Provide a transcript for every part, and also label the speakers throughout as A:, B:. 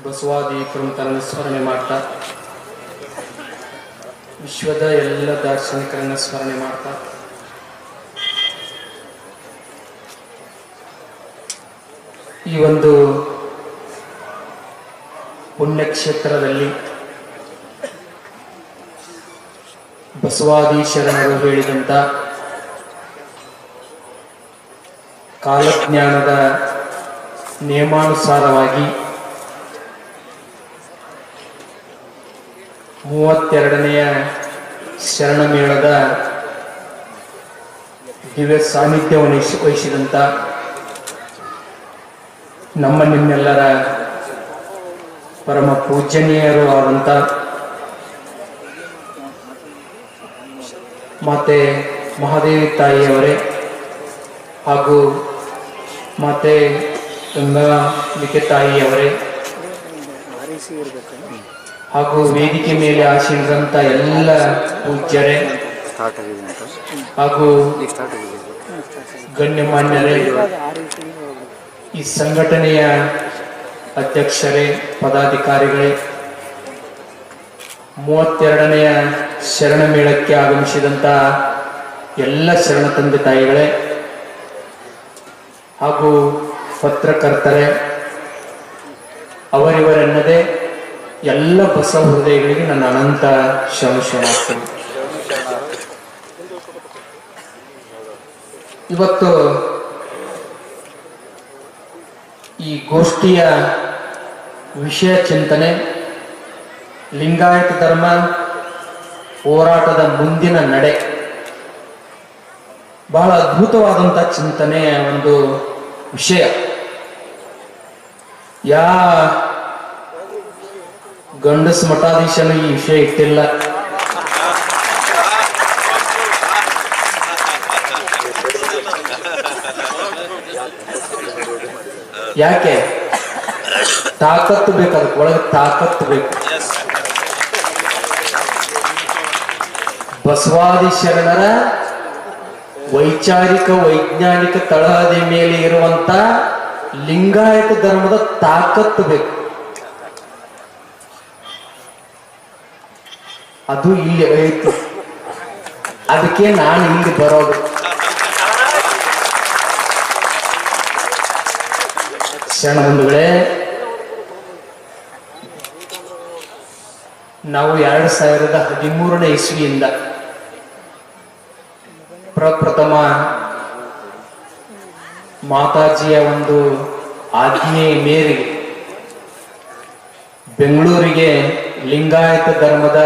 A: ಬಸವಾದಿ ಪ್ರಮುಖರನ್ನು ಸ್ಮರಣೆ ಮಾಡ್ತಾ, ವಿಶ್ವದ ಎಲ್ಲ ದಾರ್ಶನಿಕರನ್ನು ಸ್ಮರಣೆ ಮಾಡ್ತಾ, ಈ ಒಂದು ಪುಣ್ಯಕ್ಷೇತ್ರದಲ್ಲಿ ಬಸವಾದಿ ಶರಣರು ಹೇಳಿದಂಥ ಕಾಲಜ್ಞಾನದ ನಿಯಮಾನುಸಾರವಾಗಿ 32ನೇ ಶರಣ ಮೇಳದ ದಿವ್ಯ ಸಾನ್ನಿಧ್ಯವನ್ನು ವಹಿಸಿದಂಥ ನಮ್ಮ ನಿಮ್ಮೆಲ್ಲರ ಪರಮ ಪೂಜನೀಯರು ಆದಂಥ ಮಾತೆ ಮಹಾದೇವಿ ತಾಯಿಯವರೇ ಹಾಗೂ ಮಾತೆ ಗಂಗಾಂಬಿಕೆ ತಾಯಿಯವರೇ ಹಾಗೂ ವೇದಿಕೆ ಮೇಲೆ ಆಸೀನರಂತ ಎಲ್ಲ ಪೂಜ್ಯರೇ ಹಾಗೂ ಗಣ್ಯಮಾನ್ಯರೇ, ಈ ಸಂಘಟನೆಯ ಅಧ್ಯಕ್ಷರೇ, ಪದಾಧಿಕಾರಿಗಳೇ, 32ನೇ ಶರಣ ಮೇಳಕ್ಕೆ ಆಗಮಿಸಿದಂಥ ಎಲ್ಲ ಶರಣ ತಂದೆ ತಾಯಿಗಳೇ ಹಾಗೂ ಪತ್ರಕರ್ತರೇ, ಅವರಿವರೆನ್ನದೇ ಎಲ್ಲ ಬಸವ ಹೃದಯಗಳಿಗೆ ನನ್ನ ಅನಂತ ಶರಣಾರ್ಥಿ. ಇವತ್ತು ಈ ಗೋಷ್ಠಿಯ ವಿಷಯ ಚಿಂತನೆ ಲಿಂಗಾಯತ ಧರ್ಮ ಹೋರಾಟದ ಮುಂದಿನ ನಡೆ. ಬಹಳ ಅದ್ಭುತವಾದಂಥ ಚಿಂತನೆಯ ಒಂದು ವಿಷಯ. ಗಂಡಸ ಮಠಾಧೀಶನು ಈ ವಿಷಯ ಇಟ್ಟಿಲ್ಲ. ಯಾಕೆ? ತಾಕತ್ತು ಬೇಕು, ಅದಕ್ಕೆ ಒಳಗೆ ತಾಕತ್ತು ಬೇಕು. ಬಸವಾದಿ ಶರಣರ ವೈಚಾರಿಕ ವೈಜ್ಞಾನಿಕ ತಳಹದಿ ಮೇಲೆ ಇರುವಂತ ಲಿಂಗಾಯತ ಧರ್ಮದ ತಾಕತ್ತು ಬೇಕು. ಅದು ಇಲ್ಲಿ ಐತಿ. ಅದಕ್ಕೆ ನಾನು ಇಲ್ಲಿ ಬರೋದು. ಶರಣ ಬಂಧುಗಳೇ, ನಾವು 2013ನೇ ಇಸ್ವಿಯಿಂದ ಪ್ರಪ್ರಥಮ ಮಾತಾಜಿಯ ಒಂದು ಆಜ್ಞೆಯ ಮೇರೆಗೆ ಬೆಂಗಳೂರಿಗೆ ಲಿಂಗಾಯತ ಧರ್ಮದ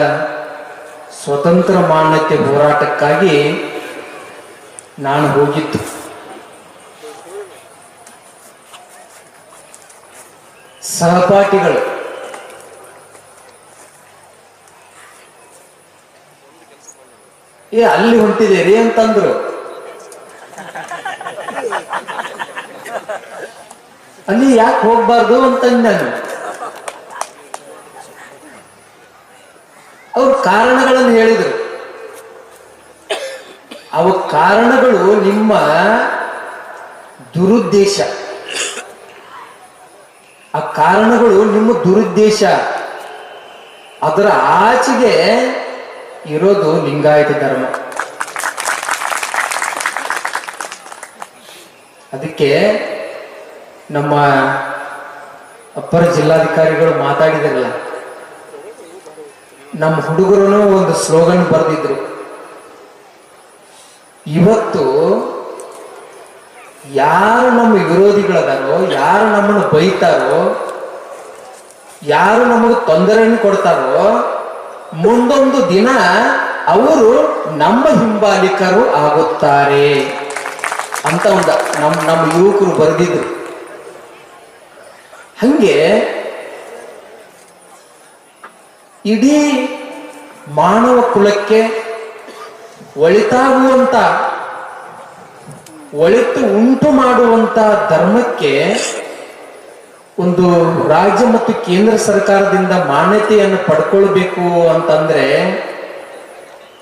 A: ಸ್ವತಂತ್ರ ಮಾನ್ಯತೆ ಹೋರಾಟಕ್ಕಾಗಿ ನಾನು ಹೋಗಿದ್ದು. ಸಹಪಾಠಿಗಳು ಅಲ್ಲಿ ಹೊಂಟಿದ್ದೀರಿ ಅಂತಂದ್ರು. ಅಲ್ಲಿ ಯಾಕೆ ಹೋಗ್ಬಾರ್ದು ಅಂತಂದ ನಾನು. ಅವ್ರ ಕಾರಣಗಳನ್ನು ಹೇಳಿದರು. ಅವ ಕಾರಣಗಳು ನಿಮ್ಮ ದುರುದ್ದೇಶ. ಆ ಕಾರಣಗಳು ನಿಮ್ಮ ದುರುದ್ದೇಶ. ಅದರ ಆಚೆಗೆ ಇರೋದು ಲಿಂಗಾಯತ ಧರ್ಮ. ಅದಕ್ಕೆ ನಮ್ಮ ಅಪ್ಪರ ಜಿಲ್ಲಾಧಿಕಾರಿಗಳು ಮಾತಾಡಿದ್ರಲ್ಲ, ನಮ್ಮ ಹುಡುಗರು ಒಂದು ಸ್ಲೋಗನ್ ಬರೆದಿದ್ರು. ಇವತ್ತು ಯಾರು ನಮ್ಮ ವಿರೋಧಿಗಳದಾರೋ, ಯಾರು ನಮ್ಮನ್ನು ಬೈತಾರೋ, ಯಾರು ನಮಗೆ ತೊಂದರೆಯನ್ನು ಕೊಡ್ತಾರೋ, ಮುಂದೊಂದು ದಿನ ಅವರು ನಮ್ಮ ಹಿಂಬಾಲಿಕರು ಆಗುತ್ತಾರೆ ಅಂತ ನಮ್ಮ ಯುವಕರು ಬರೆದಿದ್ರು. ಹಂಗೆ ಇಡೀ ಮಾನವ ಕುಲಕ್ಕೆ ಒಳಿತಾಗುವಂತ, ಒಳಿತು ಉಂಟು ಮಾಡುವಂತ ಧರ್ಮಕ್ಕೆ ಒಂದು ರಾಜ್ಯ ಮತ್ತು ಕೇಂದ್ರ ಸರ್ಕಾರದಿಂದ ಮಾನ್ಯತೆಯನ್ನು ಪಡ್ಕೊಳ್ಬೇಕು ಅಂತಂದ್ರೆ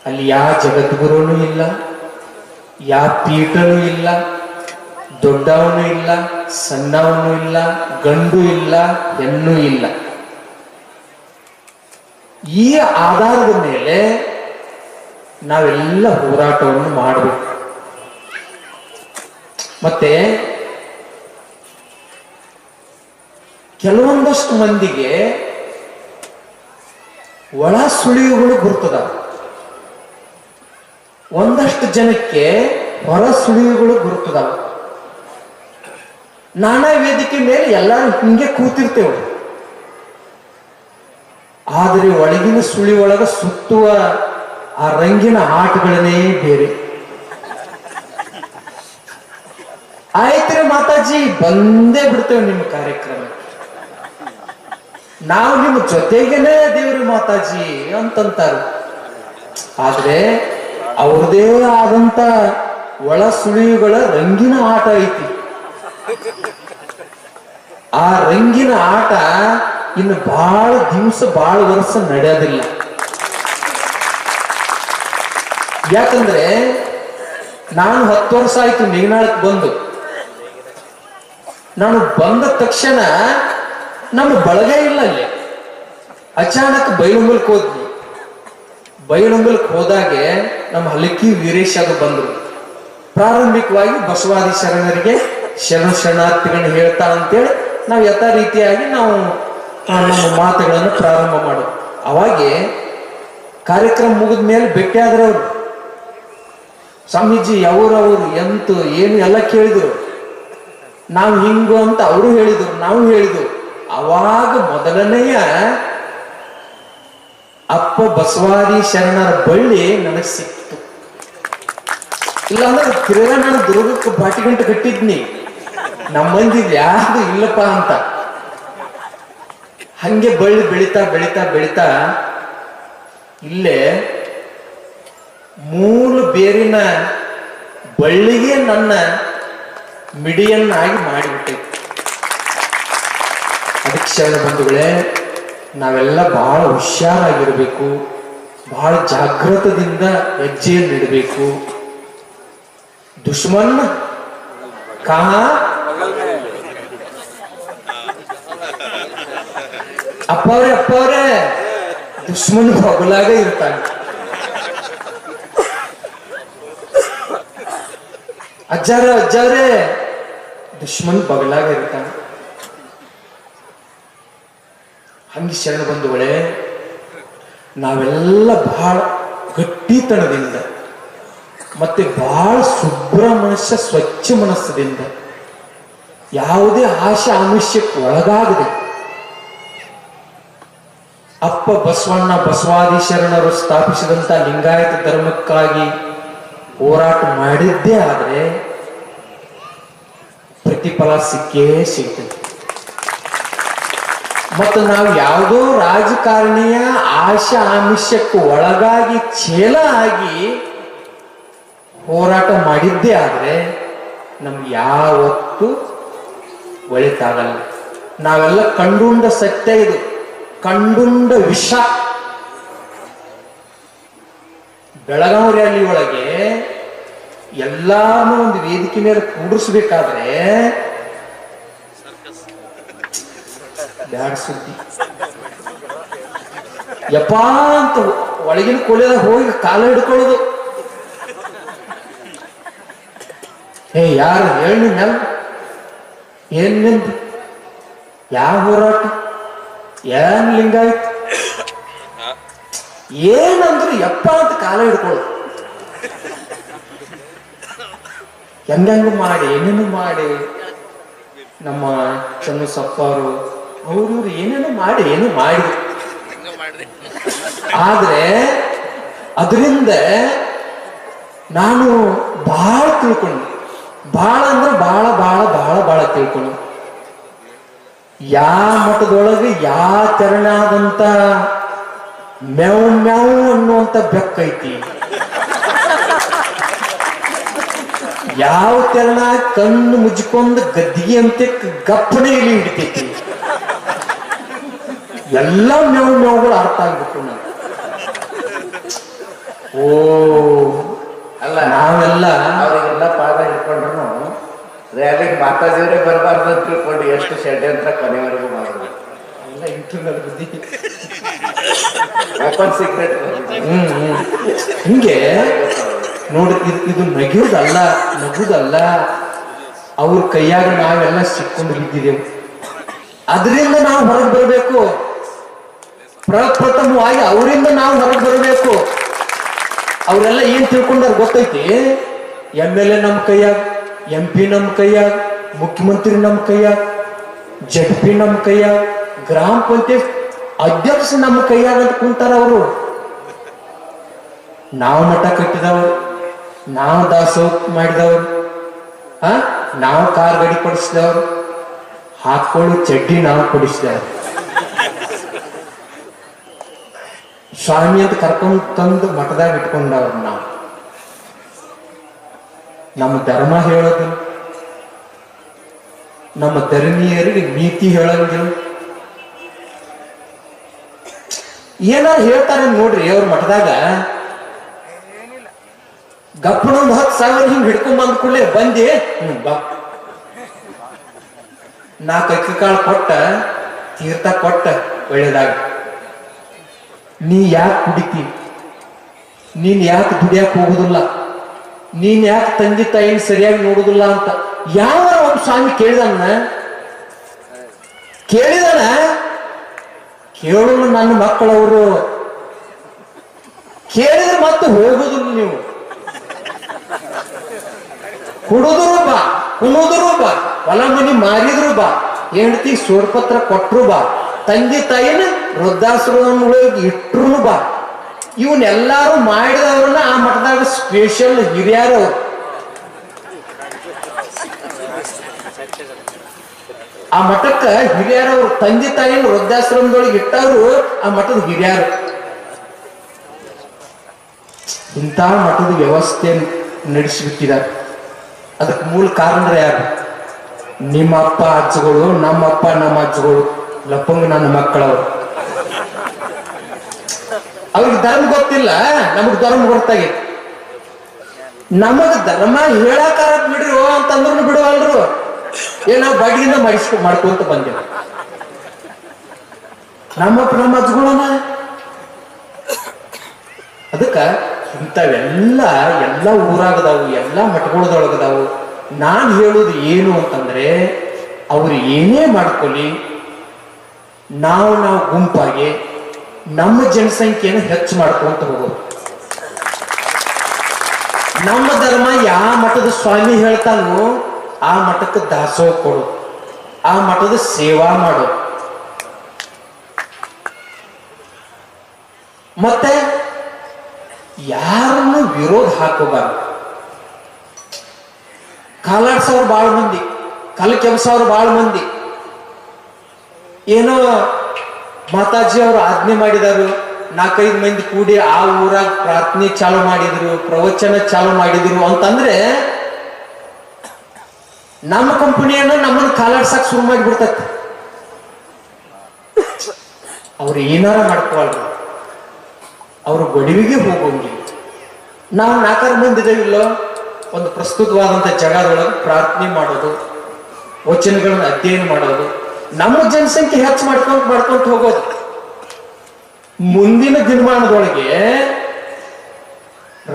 A: ಅಲ್ಲಿ ಯಾವ ಜಗದ್ಗುರುನೂ ಇಲ್ಲ, ಯಾವ ಪೀಠನೂ ಇಲ್ಲ, ದೊಡ್ಡವನು ಇಲ್ಲ, ಸಣ್ಣವನು ಇಲ್ಲ, ಗಂಡು ಇಲ್ಲ, ಹೆಣ್ಣು ಇಲ್ಲ. ಈ ಆಧಾರದ ಮೇಲೆ ನಾವೆಲ್ಲ ಹೋರಾಟವನ್ನು ಮಾಡಬೇಕು. ಮತ್ತೆ ಕೆಲವೊಂದಷ್ಟು ಮಂದಿಗೆ ಒಳ ಸುಳಿವುಗಳು ಗುರ್ತದ, ಒಂದಷ್ಟು ಜನಕ್ಕೆ ಹೊರ ಸುಳಿವುಗಳು ಗುರ್ತದ. ನಾನಾ ವೇದಿಕೆ ಮೇಲೆ ಎಲ್ಲರೂ ಹಿಂಗೆ ಕೂತಿರ್ತೇವೆ, ಆದರೆ ಒಳಗಿನ ಸುಳಿ ಒಳಗ ಸುತ್ತುವ ಆ ರಂಗಿನ ಆಟಗಳನ್ನೇ ಬೇರೆ. ಆಯ್ತ್ರಿ ಮಾತಾಜಿ, ಬಂದೇ ಬಿಡ್ತೇವೆ ನಿಮ್ಮ ಕಾರ್ಯಕ್ರಮ, ನಾವು ನಿಮ್ಮ ಜೊತೆಗೇನೆ ದೇವ್ರಿ ಮಾತಾಜಿ ಅಂತಂತಾರ. ಆದ್ರೆ ಅವ್ರದೇ ಆದಂತ ಒಳ ಸುಳಿವುಗಳ ರಂಗಿನ ಆಟ ಐತಿ. ಆ ರಂಗಿನ ಆಟ ಇನ್ನು ಬಹಳ ದಿವಸ ಬಹಳ ವರ್ಷ ನಡೆಯೋದಿಲ್ಲ. ಯಾಕಂದ್ರೆ ನಾನು 10 ವರ್ಷ ಆಯ್ತು ನೇಗಿನಾಳಕ್ಕೆ ಬಂದು. ನಾನು ಬಂದ ತಕ್ಷಣ ನಮ್ಮ ಬಳಗ ಇಲ್ಲ ಅಲ್ಲಿ. ಅಚಾನಕ್ ಬೈಲುಂಗಲ್ಕ್ ಹೋದ್ವಿ. ಬೈಲುಂಗಲ್ಕ್ ಹೋದಾಗೆ ನಮ್ಮ ಹಲಕಿ ವೀರೇಶ್ ಅದು ಬಂದ್ರು. ಪ್ರಾರಂಭಿಕವಾಗಿ ಬಸವಾದಿ ಶರಣರಿಗೆ ಶರಣಾರ್ಥಿಗಳನ್ನ ಹೇಳ್ತಾ ಅಂತೇಳಿ ನಾವು ಯಥಾ ರೀತಿಯಾಗಿ ನಾವು ನಮ್ಮ ಮಾತುಗಳನ್ನು ಪ್ರಾರಂಭ ಮಾಡೋದು. ಅವಾಗೆ ಕಾರ್ಯಕ್ರಮ ಮುಗಿದ ಮೇಲೆ ಭೇಟಿಯಾದ್ರೆ ಅವರು, ಸ್ವಾಮೀಜಿ ಅವರು ಎಂತು ಏನು ಎಲ್ಲ ಕೇಳಿದ್ರು. ನಾವು ಹಿಂಗು ಅಂತ ಅವರು ಹೇಳಿದ್ರು, ನಾವು ಹೇಳಿದ್ರು. ಅವಾಗ ಮೊದಲನೆಯ ಅಪ್ಪ ಬಸವಾದಿ ಶರಣರ ಬಳ್ಳಿ ನನಗೆ ಸಿಕ್ತು. ಇಲ್ಲಾಂದ್ರೆ ತಿರ್ಗಾ ನಾನು ದುರ್ಗಕ್ಕೆ ಬಾಟಿ ಗಂಟೆ ಕಟ್ಟಿದ್ನಿ, ನಮ್ಮ ಮಂದಿ ಯಾರು ಇಲ್ಲಪ್ಪ ಅಂತ. ಹಂಗೆ ಬಳ್ಳಿ ಬೆಳಿತಾ ಬೆಳಿತಾ ಬೆಳಿತಾ ಇಲ್ಲೇ ಮೂಲ ಬೇರಿನ ಬಳ್ಳಿಗೆ ನನ್ನ ಮಿಡಿಯನ್ನಾಗಿ ಮಾಡಿಬಿಟ್ಟೈತಿ. ಅದಕ್ಕೆ ಶರಣ ಬಂಧುಗಳೇ, ನಾವೆಲ್ಲ ಬಹಳ ಹುಷಾರಾಗಿರ್ಬೇಕು, ಬಹಳ ಜಾಗೃತದಿಂದ ಹೆಜ್ಜೆಯನ್ನು ಇಡಬೇಕು. ದುಶ್ಮನ್ ಕಹಾ ಅಪ್ಪವ್ರೆ ದುಶ್ಮನ್ ಬಗಲಾಗ ಇರ್ತಾನೆ. ಅಜ್ಜಾವ್ರೆ ದುಶ್ಮನ್ ಬಗಲಾಗ ಇರ್ತಾನೆ. ಹಂಗೆ ಶರಣ ಬಂಧುಗಳೇ, ನಾವೆಲ್ಲ ಬಹಳ ಗಟ್ಟಿತನದಿಂದ ಮತ್ತೆ ಬಹಳ ಶುಭ್ರ ಮನಸ್ಸ, ಸ್ವಚ್ಛ ಮನಸ್ಸದಿಂದ, ಯಾವುದೇ ಆಶೆ ಆಮಿಷಕ್ಕೆ ಒಳಗಾಗದೆ ಅಪ್ಪ ಬಸವಣ್ಣ ಬಸವಾದಿ ಶರಣರು ಸ್ಥಾಪಿಸಿದಂತ ಲಿಂಗಾಯತ ಧರ್ಮಕ್ಕಾಗಿ ಹೋರಾಟ ಮಾಡಿದ್ದೇ ಆದ್ರೆ ಪ್ರತಿಫಲ ಸಿಕ್ಕೇ ಸಿಗ್ತದೆ. ಮತ್ತು ನಾವು ಯಾವುದೋ ರಾಜಕಾರಣಿಯ ಆಶೆ ಆಮಿಷಕ್ಕೆ ಒಳಗಾಗಿ ಛೇಲ ಆಗಿ ಹೋರಾಟ ಮಾಡಿದ್ದೇ ಆದ್ರೆ ನಮ್ಗೆ ಯಾವತ್ತು ಒಳಿತಾಗಲ್ಲ. ನಾವೆಲ್ಲ ಕಂಡುಂಡ ಸತ್ಯ ಇದು, ಕಂಡುಂಡ ವಿಷ. ಬೆಳಗಾವಿ ರ್ಯಾಲಿ ಒಳಗೆ ಎಲ್ಲಾನು ಒಂದು ವೇದಿಕೆ ಮೇಲೆ ಕೂಡಿಸ್ಬೇಕಾದ್ರೆ ಬ್ಯಾಡ ಸುದ್ದಿ, ಯಪ್ಪಾ ಅಂತ ಒಳಗಿನ ಕೊಲೆದ ಹೋಗಿ ಕಾಲ ಹಿಡ್ಕೊಳ್ಳೋದು. ಯಾರು ಹೇಳಿ ನೆಲ್ ಏನ್ ನಿಂದು ಯಾವ ಹೋರಾಟ, ಏನ್ ಲಿಂಗಾಯ್ತು, ಏನಂದ್ರು ಯಪ್ಪ ಅಂತ ಕಾಲ ಹಿಡ್ಕೊಳ್ಳೋದು. ಹೆಂಗಂಗ ಮಾಡಿ ಏನೇನು ಮಾಡಿ ನಮ್ಮ ಚನ್ನಸಪ್ಪರು ಅವರು ಏನೇನು ಮಾಡಿ ಏನು ಮಾಡಿ, ಆದ್ರೆ ಅದರಿಂದ ನಾನು ಬಹಳ ತಿಳ್ಕೊಂಡು, ಬಹಳ ಅಂದ್ರೆ ಬಹಳ ಬಹಳ ಬಹಳ ಬಹಳ ತಿಳ್ಕೊಂಡು, ಯಾವ ಮಠದೊಳಗೆ ಯಾವ ತೆರನಾದಂತ ಮ್ಯಾವ್ ಮ್ಯಾವ್ ಅನ್ನುವಂತ ಬೆಕ್ಕೈತಿ, ಯಾವ ತೆರನ ಕಣ್ಣು ಮುಚ್ಕೊಂಡು ಗದ್ದಿಗೆ ಅಂತ ಗಪ್ಪನೆ ಇಲ್ಲಿ ಹಿಡಿತೈತಿ, ಎಲ್ಲ ಮ್ಯಾವ್ ಮ್ಯಾವ್ಗಳು ಅರ್ಥ ಆಗ್ಬಿಟ್ಟು ನಾನು. ಓ
B: ಅಲ್ಲ,
A: ನಾವೆಲ್ಲ
B: ಅವರಿಗೆಲ್ಲ ಪಾದ ಹಿಡ್ಕೊಂಡ್ರು ರ್ಯಾಲಿಗೆ ಮಾತಾಜಿಯವರೇ ಬರಬಾರ್ದು ಅಂತ ತಿಳ್ಕೊಂಡು ಎಷ್ಟು ಷಡ್ಯಂತ್ರ ಕೊನೆವರೆಗೂ ಮಾಡೋದು.
A: ಎಲ್ಲ ಇಂಟರ್ನಲ್ ಬುದ್ಧಿ.
B: Open secret.
A: ಹಿಂಗೆ ನೋಡ್ರಿ, ಇದು ನಗಿಯೋದಲ್ಲ, ನಗುದಲ್ಲ. ಅವ್ರ ಕೈಯಾಗ ನಾವೆಲ್ಲ ಸಿಕ್ಕೊಂಡು ಬಿದ್ದಿದೆವು. ಅದರಿಂದ ನಾವು ಹೊರಗೆ ಬರಬೇಕು. ಪ್ರಪ್ರಥಮವಾಗಿ ಅವರಿಂದ ನಾವು ಹೊರಗೆ ಬರಬೇಕು. ಅವರೆಲ್ಲ ಏನ್ ತಿಳ್ಕೊಂಡಾರ ಗೊತ್ತೈತಿ? MLA ನಮ್ಮ ಕೈಯಾಗ, MP ನಮ್ಮ ಕೈಯಾಗ, ಮುಖ್ಯಮಂತ್ರಿ ನಮ್ಮ ಕೈಯಾಗ, ZP ನಮ್ಮ ಕೈಯಾಗ, ಗ್ರಾಮ ಪಂಚಾಯತ್ ಅಧ್ಯಕ್ಷ ನಮ್ಮ ಕೈಯಾಗ ಅಂತ ಕುಂತಾರ ಅವರು. ನಾವು ಮಠ ಕಟ್ಟಿದವರು, ನಾವು ದಾಸೋಹ ಮಾಡಿದವರು, ನಾವು ಕಾರ್ ಗಾಡಿ ಕೊಡಿಸಿದವರು, ಹಾಕೊಳ್ಳಿ ಚಡ್ಡಿ ನಾವು ಕೊಡಿಸಿದವರು. ಸ್ವಾಮಿ ಅಂತ ಕರ್ಕೊಂಡು ತಂದು ಮಠದಾಗ ಇಟ್ಕೊಂಡವ್ರು ನಾವು. ನಮ್ಮ ಧರ್ಮ ಹೇಳೋದಿಲ್ಲ, ನಮ್ಮ ಧರ್ಮೀಯರಿಗೆ ನೀತಿ ಹೇಳೋದಿಲ್ಲ. ಏನಾರು ಹೇಳ್ತಾರೆ ನೋಡ್ರಿ ಅವ್ರ ಮಠದಾಗ. ಗಪ್ಪನೊಂದು 10,000 ಹಿಂಗ್ ಹಿಡ್ಕೊಂಡ್ ಬಂದ ಕೂಡಲೇ ಬಂದಿ, ಬಾ 4 ಅಕ್ಕಿ ಕಾಳು ಕೊಟ್ಟ, ತೀರ್ಥ ಕೊಟ್ಟ, ಒಳ್ಳೇದಾಗ. ನೀ ಯಾಕೆ ಕುಡಿತಿ? ನೀನ್ ಯಾಕೆ ದುಡಿಯಾಕ ಹೋಗುದಿಲ್ಲ? ನೀನ್ ಯಾಕೆ ತಂದೆ ತಾಯಿನ ಸರಿಯಾಗಿ ನೋಡುದಿಲ್ಲ ಅಂತ ಯಾವ ಒಂದು ಸ್ವಾಮಿ ಕೇಳಿದಾನ? ಕೇಳೋನು ನನ್ನ ಮಕ್ಕಳವರು. ಕೇಳಿದ್ರೆ ಮತ್ತೆ ಹೋಗುದಿಲ್ಲ ನೀವು. ಕುಡಿದ್ರು ಬಾ, ಕುಣಿದ್ರು ಬಾ, ಹೊಲ ಮನಿ ಮಾರಿದ್ರು ಬಾ, ಹೆಂಡತಿ ಸೋಡ್ಪತ್ರ ಕೊಟ್ರು ಬಾ, ತಂದೆ ತಾಯಿನ ವೃದ್ಧಾಶ್ರಮಗಳಿಗೆ ಇಟ್ರು ಬಾ. ಇವನ್ನೆಲ್ಲಾರು ಮಾಡಿದವ್ರನ್ನ ಆ ಮಠದಾಗ ಸ್ಪೆಷಲ್ ಹಿರಿಯರು. ಆ ಮಠಕ್ಕ ಹಿರಿಯರವ್ರು, ತಂದೆ ತಾಯಿನ ವೃದ್ಧಾಶ್ರಮದೊಳಗೆ ಇಟ್ಟವರು ಆ ಮಠದ ಹಿರಿಯರು. ಇಂಥ ಮಠದ ವ್ಯವಸ್ಥೆ ನಡೆಸಿಬಿಟ್ಟಿದ್ದಾರೆ. ಅದಕ್ಕೆ ಮೂಲ ಕಾರಣ ಯಾರು? ನಿಮ್ಮ ಅಪ್ಪ ಅಜ್ಜಗಳು, ನಮ್ಮಪ್ಪ ನಮ್ಮ ಅಜ್ಜಗಳು, ಲಪ್ಪಂಗ ನನ್ನ ಮಕ್ಕಳವರು. ಅವ್ರಿಗೆ ಧರ್ಮ ಗೊತ್ತಿಲ್ಲ, ನಮಗ್ ಧರ್ಮ ಗೊತ್ತಾಗೈತಿ. ನಮಗ್ ಧರ್ಮ ಹೇಳಕಾರ ಬಿಡ್ರಿ ಅಂತಂದ್ರು ಬಿಡುವಲ್ರು. ನಾವು ಬಾಡಿಗೆಯಿಂದ ಮಾಡ್ಕೊಂತ ಬಂದಿಲ್ಲ. ನಮ್ಮಪ್ಪ ನಮ್ಮ ಅಜ್ಜಗಳನ್ನ. ಅದಕ್ಕ ಇಂಥವೆಲ್ಲ ಊರಾಗದಾವು, ಎಲ್ಲ ಮಠಗಳದೊಳಗದಾವು. ನಾನು ಹೇಳುದು ಏನು ಅಂತಂದ್ರೆ, ಅವ್ರು ಏನೇ ಮಾಡ್ಕೊಳ್ಳಿ, ನಾವು ಗುಂಪಾಗಿ ನಮ್ಮ ಜನಸಂಖ್ಯೆಯನ್ನು ಹೆಚ್ಚು ಮಾಡ್ಕೊಂತ ಹೋಗೋದು. ನಮ್ಮ ಧರ್ಮ ಯಾವ ಮಠದ ಸ್ವಾಮಿ ಹೇಳ್ತಾನೋ ಆ ಮಠಕ್ಕೆ ದಾಸೋಹ ಕೊಡು, ಆ ಮಠದ ಸೇವಾ ಮಾಡು. ಮತ್ತೆ ಯಾರನ್ನು ವಿರೋಧ ಹಾಕೋಬಾರ್ದು. ಕಾಲಾಡ್ಸೋರು ಬಾಳ ಮಂದಿ, ಕಲ್ ಕೆಲ್ಸವ್ರು ಬಾಳ ಮಂದಿ. ಏನೋ ಮಾತಾಜಿ ಅವರು ಆಜ್ಞೆ ಮಾಡಿದರು, 4-5 ಮಂದಿ ಕೂಡಿ ಆ ಊರಾಗ ಪ್ರಾರ್ಥನೆ ಚಾಲು ಮಾಡಿದ್ರು, ಪ್ರವಚನ ಚಾಲು ಮಾಡಿದ್ರು ಅಂತಂದ್ರೆ ನಮ್ಮ ಕಂಪನಿಯನ್ನು ನಮ್ಮನ್ನು ಕಾಲಾಡ್ಸಕ್ ಶುರು ಮಾಡಿಬಿಡ್ತೈತಿ. ಅವ್ರು ಏನಾರ ಮಾಡ್ಕೊಳ್ರಿ, ಅವ್ರ ಗಡಿವಿಗೆ ಹೋಗೋಂಗಿಲ್ಲ. ನಾವು 4 ಮಂದಿ ಇದೇವಿಲ್ಲೋ, ಒಂದು ಪ್ರಸ್ತುತವಾದಂತ ಜಗದೊಳಗೆ ಪ್ರಾರ್ಥನೆ ಮಾಡೋದು, ವಚನಗಳನ್ನ ಅಧ್ಯಯನ ಮಾಡೋದು, ನಮ್ಮ ಜನಸಂಖ್ಯೆ ಹೆಚ್ಚು ಮಾಡ್ಕೊಂತ ಹೋಗೋದು. ಮುಂದಿನ ದಿನಮಾನದೊಳಗೆ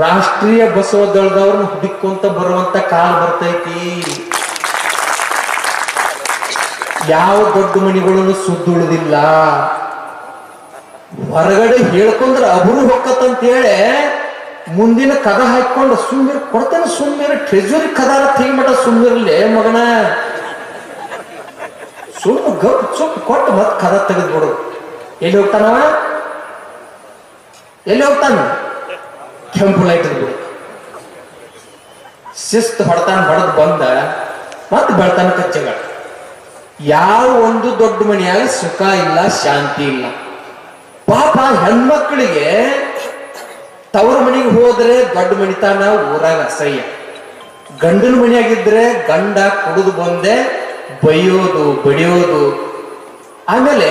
A: ರಾಷ್ಟ್ರೀಯ ಬಸವ ದಳದವ್ರನ್ನ ಹುಡುಕೊಂತ ಬರುವಂತ ಕಾಲ ಬರ್ತೈತಿ. ಯಾವ ದೊಡ್ಡ ಮನಿಗಳನ್ನು ಸುದ್ದುಳಿದಿಲ್ಲ. ಹೊರಗಡೆ ಹೇಳ್ಕೊಂಡ್ರೆ ಅಬರು ಹೊಕ್ಕತ್ತಂತ ಹೇಳಿ ಮುಂದಿನ ಕದ ಹಾಕೊಂಡು ಸುಮ್ಮನೆ ಕೊಡ್ತೇನೆ, ಸುಮ್ಮನೆ ಟ್ರೆಜರಿ ಕದಾರ ತೆಗಿಮಟ ಸುಮ್ಮನಿರ್ಲಿ ಮಗನ. ಸುಮ್ಮ ಗಪ್ ಚುಪ್ ಕೊಟ್ಟು ಮತ್ ಕದ ತೆಗೆದ್ಬಿಡು. ಎಲ್ಲಿ ಹೋಗ್ತಾನವ? ಎಲ್ಲಿ ಹೋಗ್ತಾನ? ಕೆಂಪು ಲೈಟ್ ಬಿಡು. ಶಿಸ್ತು ಹೊಡೆದು ಬಂದ ಮತ್ ಬೆಳ್ತಾನ ಕಚ್ಚಗ. ಯಾವ ಒಂದು ದೊಡ್ಡ ಮನೆಯಾಗ ಸುಖ ಇಲ್ಲ, ಶಾಂತಿ ಇಲ್ಲ. ಪಾಪ ಹೆಣ್ಮಕ್ಳಿಗೆ ತವ್ರ ಮನೆಗೆ ಹೋದ್ರೆ ದೊಡ್ಡ ಮನಿತಾನ ಊರಾಗ ಅಸಹ್ಯ. ಗಂಡನ ಮನೆಯಾಗಿದ್ರೆ ಗಂಡ ಕುಡಿದು ಬಂದೆ ಬೈಯೋದು, ಬಡಿಯೋದು. ಆಮೇಲೆ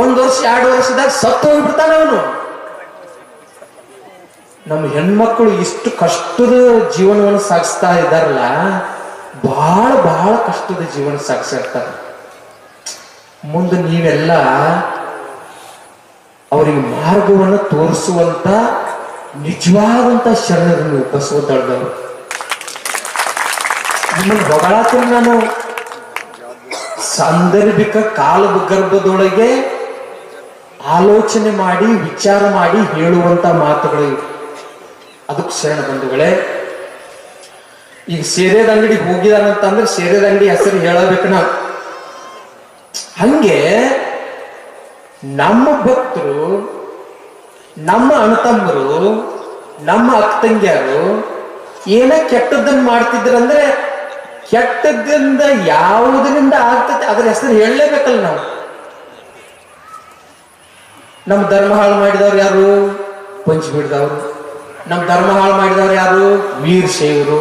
A: 1 ವರ್ಷ 2 ವರ್ಷದಾಗ ಸತ್ತು ಹೋಗ್ಬಿಡ್ತಾನ ಅವನು. ನಮ್ಮ ಹೆಣ್ಮಕ್ಳು ಇಷ್ಟು ಕಷ್ಟದ ಜೀವನವನ್ನು ಸಾಗಿಸ್ತಾ ಇದ್ದಾರಲ್ಲ, ಬಹಳ ಬಹಳ ಕಷ್ಟದ ಜೀವನ ಸಾಗಿಸಿರ್ತಾರೆ. ಮುಂದೆ ನೀವೆಲ್ಲ ಅವರಿಗೆ ಮಾರ್ಗವನ್ನು ತೋರಿಸುವಂತ ನಿಜವಾದಂತ ಶರಣರನ್ನು ಬಸವ ದಳದವರು. ನಿಮ್ಮನ್ನು ಹೊಗಳಾತೀನಿ ನಾನು. ಸಾಂದರ್ಭಿಕ ಕಾಲ ಗರ್ಭದೊಳಗೆ ಆಲೋಚನೆ ಮಾಡಿ ವಿಚಾರ ಮಾಡಿ ಹೇಳುವಂತ ಮಾತುಗಳು. ಅದಕ್ಕೆ ಶರಣ ಬಂಧುಗಳೇ, ಈಗ ಸೇರೆದ ಅಂಗಡಿಗೆ ಹೋಗಿದಾನಂತಂದ್ರೆ ಸೇರೆದ ಅಂಗಡಿ ಹೆಸರು ಹೇಳಬೇಕು ನಾವು. ಹಂಗೆ ನಮ್ಮ ಭಕ್ತರು, ನಮ್ಮ ಅಣ್ಣತಮ್ಮರು, ನಮ್ಮ ಅಕ್ಕ ತಂಗಿಯರು ಏನೇ ಕೆಟ್ಟದ್ದನ್ನು ಮಾಡ್ತಿದ್ರಂದ್ರೆ ಕೆಟ್ಟದ್ದಿಂದ ಯಾವುದರಿಂದ ಆಗ್ತದೆ ಅದ್ರ ಹೆಸರು ಹೇಳಲೇಬೇಕಲ್ಲ ನಾವು. ನಮ್ಮ ಧರ್ಮ ಹಾಳು ಮಾಡಿದವ್ರು ಯಾರು? ಪಂಚಬಿಡ್ದವ್ರು. ನಮ್ಮ ಧರ್ಮ ಹಾಳು ಮಾಡಿದವ್ರು ಯಾರು? ವೀರ್ ಶೈವರು.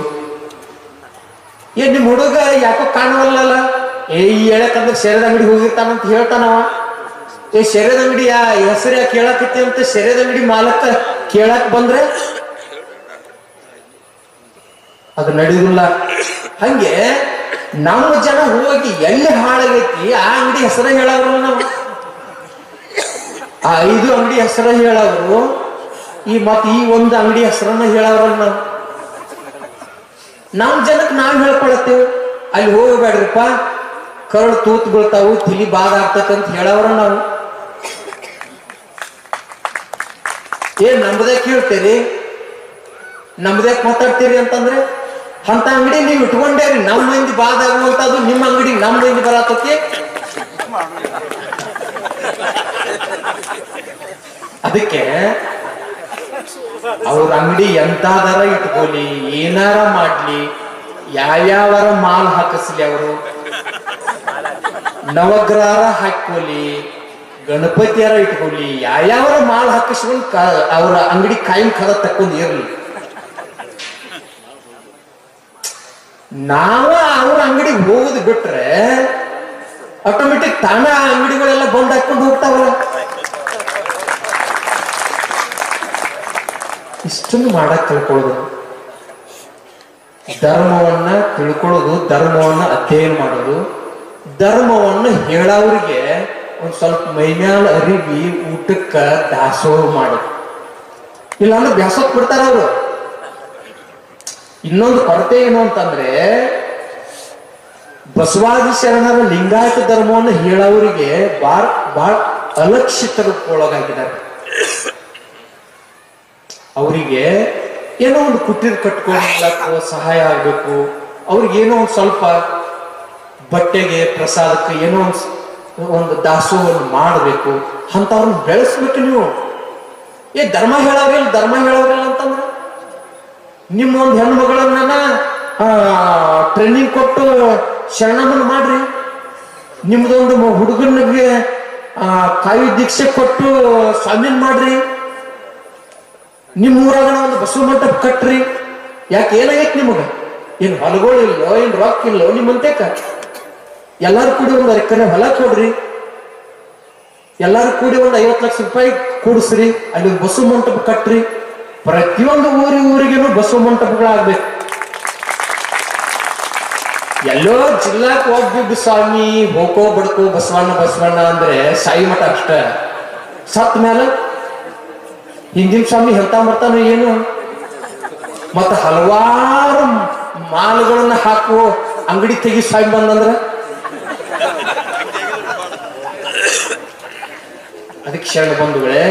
A: ನಿಮ್ ಹುಡುಗ ಯಾಕೋ ಕಾಣವಲ್ಲ, ಈ ಹೇಳಕಂದ್ರೆ ಶೆರೆದ ಅಂಗಡಿ ಹೋಗಿರ್ತಾನಂತ ಹೇಳ್ತಾನವ. ಶೆರೆದ ಅಂಗಡಿ ಹೆಸರು ಯಾಕೆ ಕೇಳಕತ್ತಿ ಅಂತ ಶೆರೆದ ಅಂಗಡಿ ಮಾಲಕ ಕೇಳಕ್ ಬಂದ್ರೆ ಅದು ನಡೆಯುದಿಲ್ಲ. ಹಂಗೆ ನಮ್ಮ ಜನ ಹೋಗಿ ಎಲ್ಲಿ ಹಾಳಾಗೈತಿ ಆ ಅಂಗಡಿ ಹೆಸರ ಹೇಳವ್ರಲ್ಲ ನಾವು. ಆ 5 ಅಂಗಡಿ ಹೆಸರ ಹೇಳವ್ರು, ಈ ಒಂದು ಅಂಗಡಿ ಹೆಸರನ್ನ ಹೇಳವ್ರಲ್ಲ ನಾವು. ನಮ್ ಜನಕ್ಕೆ ನಾವ್ ಹೇಳ್ಕೊಳತ್ತೇವೆ, ಅಲ್ಲಿ ಹೋಗಬೇಡ್ರಿಪ್ಪ ಕರಳು ತೂತ್ ಬೀಳ್ತಾವು, ತಿಳಿ ಬಾದ ಆಗ್ತಕ್ಕಂತ ಹೇಳವ್ರ ನಾವು. ನಮ್ದೇ ಕೇಳ್ತೀರಿ, ನಮ್ದೇ ಮಾತಾಡ್ತೀರಿ ಅಂತಂದ್ರೆ ಅಂತ ಅಂಗಡಿ ನೀವು ಇಟ್ಕೊಂಡೇರಿ. ನಮ್ಮ ಮಂದಿ ಬಾದ ಆಗುವಂತದ್ದು ನಿಮ್ಮ ಅಂಗಡಿ ನಮ್ಮ ಮಂದಿ ಬರತಕ್ಕೆ. ಅದಕ್ಕೆ ಅವ್ರ ಅಂಗಡಿ ಎಂತಾದಾರ ಇಟ್ಕೊಳ್ಳಿ, ಏನಾರ ಮಾಡ್ಲಿ, ಯಾವ್ಯಾವರ ಮಾಲ್ ಹಾಕಿಸ್ಲಿ, ಅವರು ನವಗ್ರಹರ ಹಾಕೊಳ್ಳಿ, ಗಣಪತಿಯರ ಇಟ್ಕೊಳ್ಳಿ, ಯಾವ್ಯಾವರ ಮಾಲ್ ಹಾಕಿಸ್ಕೊಂಡು ಅವ್ರ ಅಂಗಡಿ ಕಾಯಿನ್ ಕದ ತಕ್ಕೊಂಡ್ ಇರ್ಲಿ. ನಾವ ಅವ್ರ ಅಂಗಡಿಗೆ ಹೋಗುದು ಬಿಟ್ರೆ ಆಟೋಮೆಟಿಕ್ ತಾನ ಅಂಗಡಿಗಳೆಲ್ಲ ಬಂದ್ ಹಾಕೊಂಡು ಹೋಗ್ತಾವಲ್ಲ. ಇಷ್ಟನ್ನು ಮಾಡಕ್ ತಿಳ್ಕೊಳ್ಳೋದು, ಧರ್ಮವನ್ನ ತಿಳ್ಕೊಳ್ಳೋದು, ಧರ್ಮವನ್ನ ಅಧ್ಯಯನ ಮಾಡೋದು, ಧರ್ಮವನ್ನು ಹೇಳೋರಿಗೆ ಒಂದ್ ಸ್ವಲ್ಪ ಮೈಮ್ಯಾಲ ಅರಿವಿ ಊಟಕ್ಕ ದಾಸೋಹ ಮಾಡೋದು. ಇಲ್ಲಾಂದ್ರೆ ಬ್ಯಾಸೋಕ್ ಬಿಡ್ತಾರ ಅವರು. ಇನ್ನೊಂದು ಕೊರತೆ ಏನು ಅಂತಂದ್ರೆ ಬಸವಾದಿ ಶರಣರ ಲಿಂಗಾಯತ ಧರ್ಮವನ್ನು ಹೇಳೋರಿಗೆ ಬಾಳ ಅಲಕ್ಷಿತರ ಒಳಗಾಗಿದ್ದಾರೆ. ಅವರಿಗೆ ಏನೋ ಒಂದು ಕುಟೀರ ಕಟ್ಕೊಳ್ಳೋ ಸಹಾಯ ಆಗ್ಬೇಕು, ಅವ್ರಿಗೇನೋ ಒಂದು ಸ್ವಲ್ಪ ಬಟ್ಟೆಗೆ ಪ್ರಸಾದಕ್ಕೆ ಏನೋ ಒಂದು ದಾಸೋಹವನ್ನು ಮಾಡಬೇಕು, ಅಂತವ್ರನ್ನ ಬೆಳೆಸ್ಬೇಕು ನೀವು. ಧರ್ಮ ಹೇಳೋರಿಲ್ಲ ಅಂತಂದ್ರೆ ನಿಮ್ಮ ಒಂದು ಹೆಣ್ಣು ಮಗಳನ್ನ ಟ್ರೈನಿಂಗ್ ಕೊಟ್ಟು ಶರಣಮ್ಮನ ಮಾಡ್ರಿ. ನಿಮ್ದೊಂದು ಹುಡುಗನಿಗೆ ಕಾಯಿ ದೀಕ್ಷೆ ಕೊಟ್ಟು ಸ್ವಾಮಿನ್ ಮಾಡ್ರಿ. ನಿಮ್ಮ ಊರಾಗನ ಒಂದು ಬಸವ ಮಂಟಪ ಕಟ್ರಿ. ಯಾಕೆ ಏನಾಗೈತಿ ನಿಮಗ? ಏನ್ ಹೊಲಗಳಿಲ್ಲೋ, ಏನ್ ರೊಕ್ಕ ಇಲ್ಲೋ ನಿಮ್ಮಂತೇಕ? ಎಲ್ಲಾರು ಕೂಡಿ ಒಂದು ಎಕರೆ ಹೊಲ ಕೊಡ್ರಿ, ಎಲ್ಲಾರು ಕೂಡಿ ಒಂದು 50 ಲಕ್ಷ ರೂಪಾಯಿ ಕೂಡಿಸ್ರಿ, ಅಲ್ಲಿ ಒಂದು ಬಸವ ಮಂಟಪ ಕಟ್ರಿ. ಪ್ರತಿಯೊಂದು ಊರಿಗೇನು ಬಸವ ಮಂಟಪಗಳಾಗ್ಬೇಕು. ಎಲ್ಲೋ ಜಿಲ್ಲಾಕ್ ಹೋಗ್ಬಿಟ್ಟು ಸ್ವಾಮಿ ಹೋಗೋ ಬಡ್ಕೋ ಬಸವಣ್ಣ ಅಂದ್ರೆ ಸಾಯಿ ಮಠ ಅಷ್ಟ. ಸತ್ ಮೇಲೆ ಹಿಂದಿನ ಸ್ವಾಮಿ ಹೇಳ್ತಾ ಬರ್ತಾನೆ ಏನು? ಮತ್ತ ಹಲವಾರು ಮಾಲ್ಗಳನ್ನ ಹಾಕುವ ಅಂಗಡಿ ತೆಗಿ ಸ್ವಾಮಿ ಬಂದಂದ್ರ ಅದಕ್ಕೆ ಶರಣ ಬಂಧುಗಳೇ,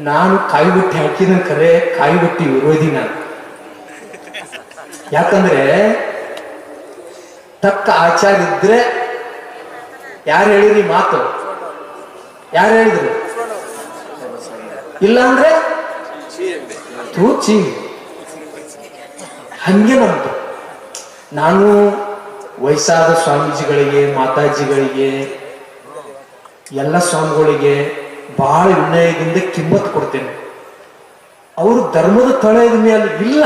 A: ನಾನು ಕಾಯಿ ಬುಟ್ಟಿ ಹಾಕಿದ ಕರೆ ಕಾಯಿ ಬುಟ್ಟಿ ವಿರೋಧಿ ನಾನು. ಯಾಕಂದ್ರೆ ತಕ್ಕ ಆಚಾರ ಇದ್ರೆ, ಯಾರು ಹೇಳಿರಿ ಮಾತು? ಯಾರು ಹೇಳಿದ್ರು? ಇಲ್ಲ ಅಂದ್ರೆ ತೂಚಿ. ಹಂಗೆ ನಮ್ದು. ನಾನು ವಯಸ್ಸಾದ ಸ್ವಾಮೀಜಿಗಳಿಗೆ, ಮಾತಾಜಿಗಳಿಗೆ, ಎಲ್ಲ ಸ್ವಾಮಿಗಳಿಗೆ ಬಹಳ ವಿನಯದಿಂದ ಕಿಮ್ಮತ್ ಕೊಡ್ತೇನೆ. ಅವರು ಧರ್ಮದ ತಳೆದ ಮೇಲೆ ಇಲ್ಲ,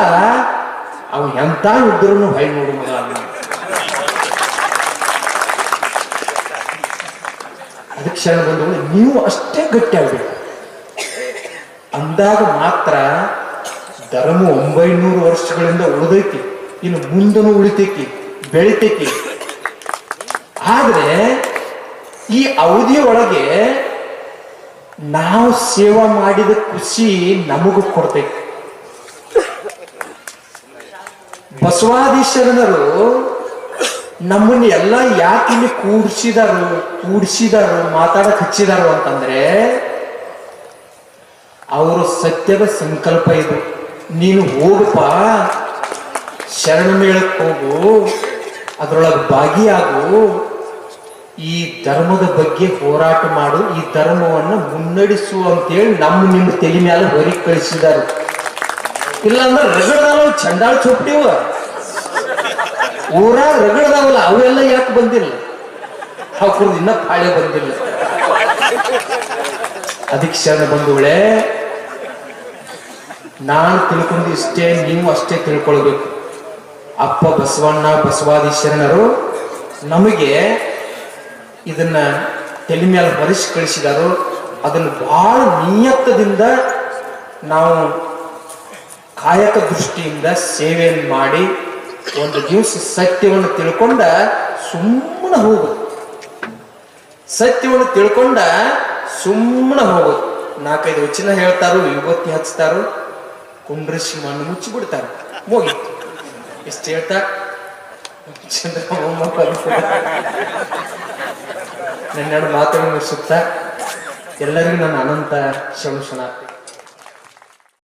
A: ಅವ್ ಎಂತ ಇದ್ರೂ ಹೈ ನೋಡು ಮಗ ಅಲ್ಲ. ಅದಕ್ಕೆ ಶರಣ ಬಂಧುಗಳು, ನೀವು ಅಷ್ಟೇ ಗಟ್ಟಿ ಆಗ್ಬೇಕು. ಅಂದಾಗ ಮಾತ್ರ ಧರ್ಮ 900 ವರ್ಷಗಳಿಂದ ಉಳಿದೈತಿ, ಇನ್ನು ಮುಂದನು ಉಳಿತೈತಿ, ಬೆಳಿತೈತಿ. ಆದ್ರೆ ಈ ಅವಧಿಯ ಒಳಗೆ ನಾವು ಸೇವಾ ಮಾಡಿದ ಖುಷಿ ನಮಗೂ ಕೊಡ್ತೈತಿ. ಬಸವಾದಿ ಶರಣರು ನಮ್ಮನ್ನ ಎಲ್ಲ ಯಾಕೆ ಇಲ್ಲಿ ಕೂಡಿಸಿದಾರು ಮಾತಾಡಕ್ ಹಚ್ಚಿದಾರು ಅಂತಂದ್ರೆ ಅವರು ಸತ್ಯದ ಸಂಕಲ್ಪ ಇದು. ನೀನು ಹೋಗಪ್ಪ, ಶರಣ ಮೇಳಕ್ಕೆ ಹೋಗು, ಅದರೊಳಗೆ ಭಾಗಿಯಾಗು, ಈ ಧರ್ಮದ ಬಗ್ಗೆ ಹೋರಾಟ ಮಾಡು, ಈ ಧರ್ಮವನ್ನು ಮುನ್ನಡೆಸು ಅಂತೇಳಿ ನಿಮ್ಮ ತಲೆ ಮೇಲೆ ಹೊರಗೆ ಕಳಿಸಿದಾರೆ. ಇಲ್ಲಾಂದ್ರೆ ರಗಡದಾವ ಚಂಡಾಳ ಚೊಪ್ಟಿವ ಊರಾಗ ರಗಡದಾವಲ್ಲ, ಅವೆಲ್ಲ ಯಾಕೆ ಬಂದಿಲ್ಲ? ಅವ್ರು ಇನ್ನ ಪಾಳೆ ಬಂದಿಲ್ಲ. ಅದಕ್ಕೆ ಶರಣ ಬಂಧುಗಳೇ, ನಾನು ತಿಳ್ಕೊಂಡು ಇಷ್ಟೇ, ನೀವು ಅಷ್ಟೇ ತಿಳ್ಕೊಳ್ಬೇಕು. ಅಪ್ಪ ಬಸವಣ್ಣ ಬಸವಾದಿ ಶರಣರು ನಮಗೆ ಇದನ್ನ ತಲೆ ಮೇಲೆ ಹೊರಿಸಿ ಕಳಿಸಿದಾರು. ಅದನ್ನು ಬಹಳ ನಿಯತ್ತದಿಂದ ನಾವು ಕಾಯಕ ದೃಷ್ಟಿಯಿಂದ ಸೇವೆಯನ್ನು ಮಾಡಿ ಒಂದು ದಿವಸ ಸತ್ಯವನ್ನು ತಿಳ್ಕೊಂಡ ಸುಮ್ಮನೆ ಹೋಗುದು. ಸತ್ಯವನ್ನು ತಿಳ್ಕೊಂಡ ಸುಮ್ಮನೆ ಹೋಗುದು. 4-5 ವಚನ ಹೇಳ್ತಾರೋ, ವಿಭೂತಿ ಹಚ್ತಾರೋ, ಕುಂಡ್ರಿಸಿ ಮಣ್ಣು ಮುಚ್ಚಿ ಬಿಡ್ತಾರೆ, ಮುಗಿತು. ಇಷ್ಟು ಹೇಳ್ತಾ ನನ್ನೆರಡು ಮಾತುಗಳನ್ನು ಮುಗಿಸುತ್ತಾ ಎಲ್ಲರಿಗೂ ನನ್ನ ಅನಂತ ಶರಣಾರ್ಥಿ.